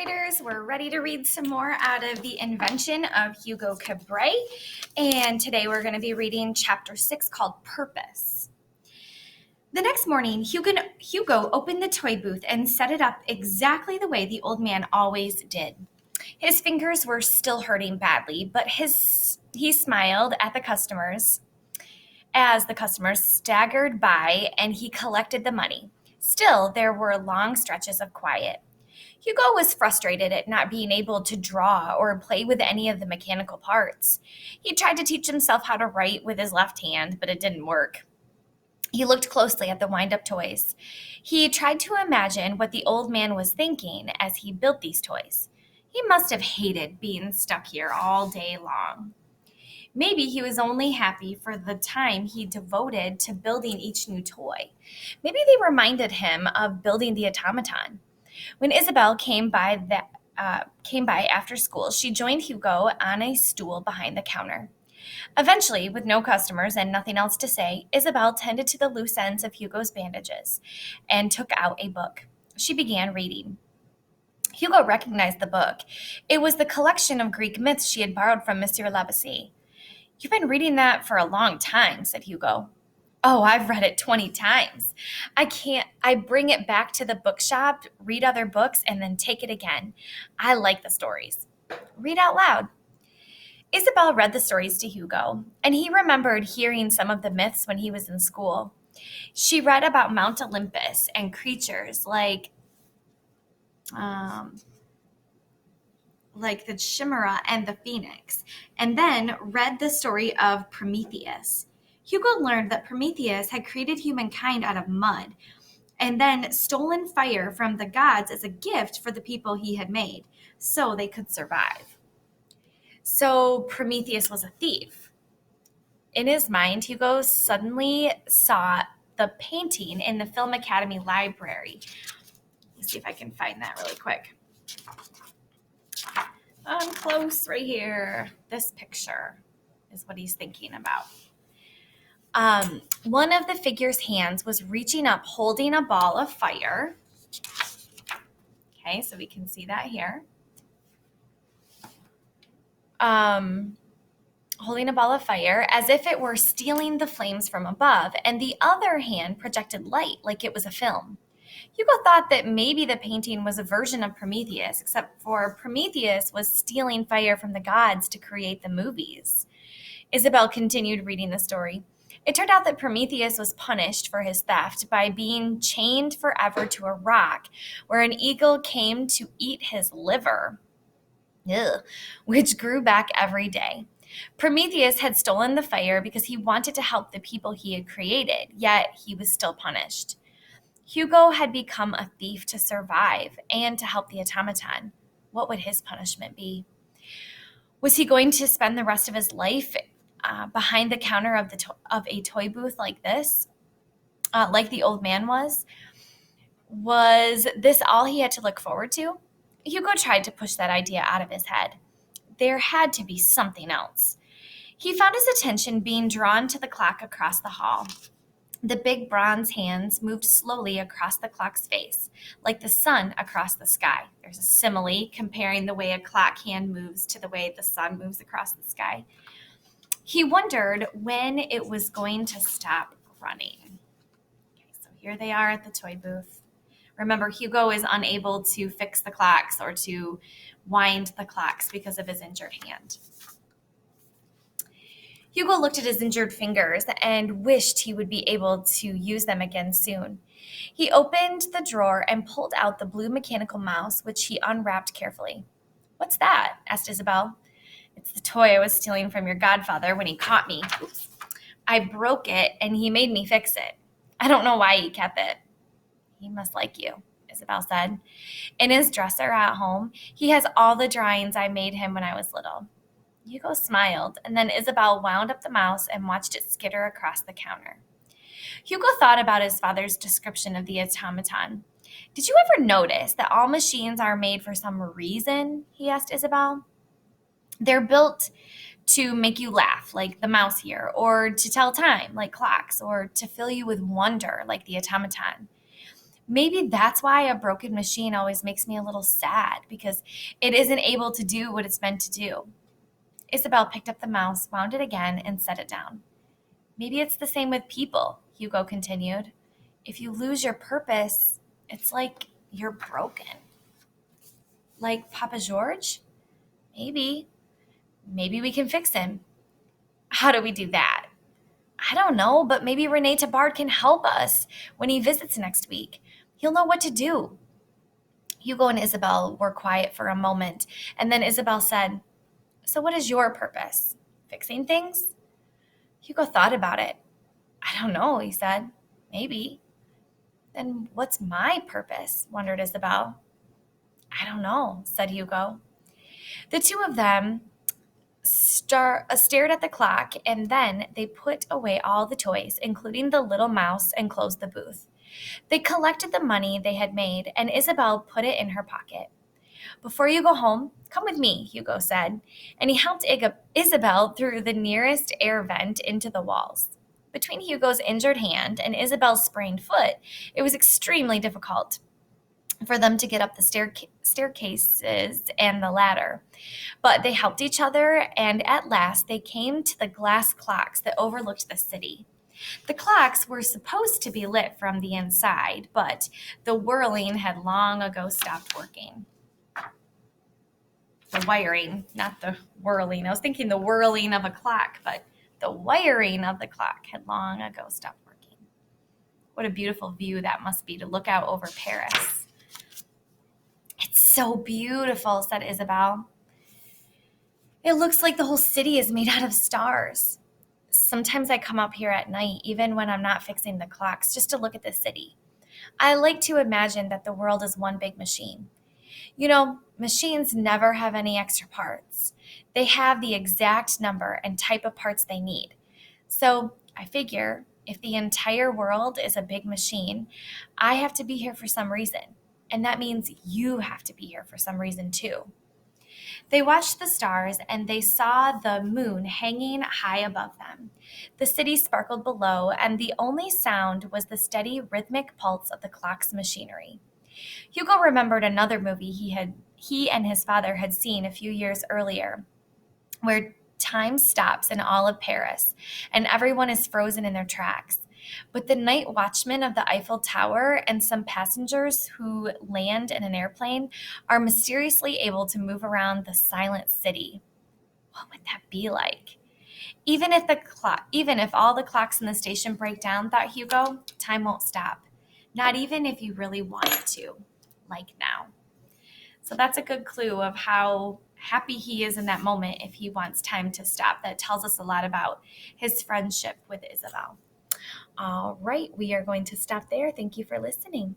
writers. We're ready to read some more out of The Invention of Hugo Cabret. And today we're going to be reading chapter 6 called Purpose. The next morning, Hugo opened the toy booth and set it up exactly the way the old man always did. His fingers were still hurting badly, but he smiled at the customers as the customers staggered by and he collected the money. Still, there were long stretches of quiet. Hugo was frustrated at not being able to draw or play with any of the mechanical parts. He tried to teach himself how to write with his left hand, but it didn't work. He looked closely at the wind-up toys. He tried to imagine what the old man was thinking as he built these toys. He must have hated being stuck here all day long. Maybe he was only happy for the time he devoted to building each new toy. Maybe they reminded him of building the automaton. When Isabel came by after school, she joined Hugo on a stool behind the counter. Eventually, with no customers and nothing else to say, Isabel tended to the loose ends of Hugo's bandages and took out a book. She began reading. Hugo recognized the book. It was the collection of Greek myths she had borrowed from Monsieur Labassé. "You've been reading that for a long time," said Hugo. "Oh, I've read it 20 times. I bring it back to the bookshop, read other books, and then take it again. I like the stories." "Read out loud." Isabel read the stories to Hugo, and he remembered hearing some of the myths when he was in school. She read about Mount Olympus and creatures like the chimera and the phoenix, and then read the story of Prometheus. Hugo learned that Prometheus had created humankind out of mud and then stolen fire from the gods as a gift for the people he had made so they could survive. So Prometheus was a thief. In his mind, Hugo suddenly saw the painting in the Film Academy library. Let's see if I can find that really quick. I'm close right here. This picture is what he's thinking about. One of the figure's hands was reaching up, holding a ball of fire. Okay, so we can see that here. Holding a ball of fire as if it were stealing the flames from above, and the other hand projected light like it was a film. Hugo thought that maybe the painting was a version of Prometheus, except for Prometheus was stealing fire from the gods to create the movies. Isabel continued reading the story. It turned out that Prometheus was punished for his theft by being chained forever to a rock where an eagle came to eat his liver, which grew back every day. Prometheus had stolen the fire because he wanted to help the people he had created, yet he was still punished. Hugo had become a thief to survive and to help the automaton. What would his punishment be? Was he going to spend the rest of his life behind the counter of a toy booth like this, like the old man was? Was this all he had to look forward to? Hugo tried to push that idea out of his head. There had to be something else. He found his attention being drawn to the clock across the hall. The big bronze hands moved slowly across the clock's face, like the sun across the sky. There's a simile comparing the way a clock hand moves to the way the sun moves across the sky. He wondered when it was going to stop running. Okay, so here they are at the toy booth. Remember, Hugo is unable to fix the clocks or to wind the clocks because of his injured hand. Hugo looked at his injured fingers and wished he would be able to use them again soon. He opened the drawer and pulled out the blue mechanical mouse, which he unwrapped carefully. "What's that?" asked Isabel. "It's the toy I was stealing from your godfather when he caught me. Oops. I broke it and he made me fix it. I don't know why he kept it." "He must like you," Isabel said. "In his dresser at home, he has all the drawings I made him when I was little." Hugo smiled, and then Isabel wound up the mouse and watched it skitter across the counter. Hugo thought about his father's description of the automaton. "Did you ever notice that all machines are made for some reason?" he asked Isabel. "They're built to make you laugh, like the mouse here, or to tell time, like clocks, or to fill you with wonder, like the automaton. Maybe that's why a broken machine always makes me a little sad because it isn't able to do what it's meant to do. Isabel picked up the mouse, wound it again, and set it down. Maybe it's the same with people, Hugo continued. If you lose your purpose, it's like you're broken. Like Papa George? Maybe. Maybe we can fix him. How do we do that? I don't know, but maybe Rene Tabard can help us when he visits next week. He'll know what to do. Hugo and Isabel were quiet for a moment, and then Isabel said, "So what is your purpose? Fixing things?" Hugo thought about it. "I don't know," he said. "Maybe." "Then what's my purpose?" wondered Isabel. "I don't know," said Hugo. The two of them stared at the clock, and then they put away all the toys, including the little mouse, and closed the booth. They collected the money they had made, and Isabel put it in her pocket. "Before you go home, come with me," Hugo said, and he helped Isabel through the nearest air vent into the walls. Between Hugo's injured hand and Isabel's sprained foot, it was extremely difficult for them to get up the staircases and the ladder. But they helped each other, and at last they came to the glass clocks that overlooked the city. The clocks were supposed to be lit from the inside, but the whirling had long ago stopped working. The wiring, not the whirling. I was thinking the whirling of a clock, but the wiring of the clock had long ago stopped working. What a beautiful view that must be to look out over Paris. "It's so beautiful," said Isabel. "It looks like the whole city is made out of stars. Sometimes I come up here at night, even when I'm not fixing the clocks, just to look at the city. I like to imagine that the world is one big machine. You know, machines never have any extra parts. They have the exact number and type of parts they need. So I figure if the entire world is a big machine, I have to be here for some reason. And that means you have to be here for some reason too." They watched the stars, and they saw the moon hanging high above them. The city sparkled below, and the only sound was the steady rhythmic pulse of the clock's machinery. Hugo remembered another movie he and his father had seen a few years earlier, where time stops in all of Paris and everyone is frozen in their tracks. But the night watchman of the Eiffel Tower and some passengers who land in an airplane are mysteriously able to move around the silent city. What would that be like? Even if all the clocks in the station break down, thought Hugo, time won't stop. Not even if you really want it to, like now. So that's a good clue of how happy he is in that moment if he wants time to stop. That tells us a lot about his friendship with Isabel. All right, we are going to stop there. Thank you for listening.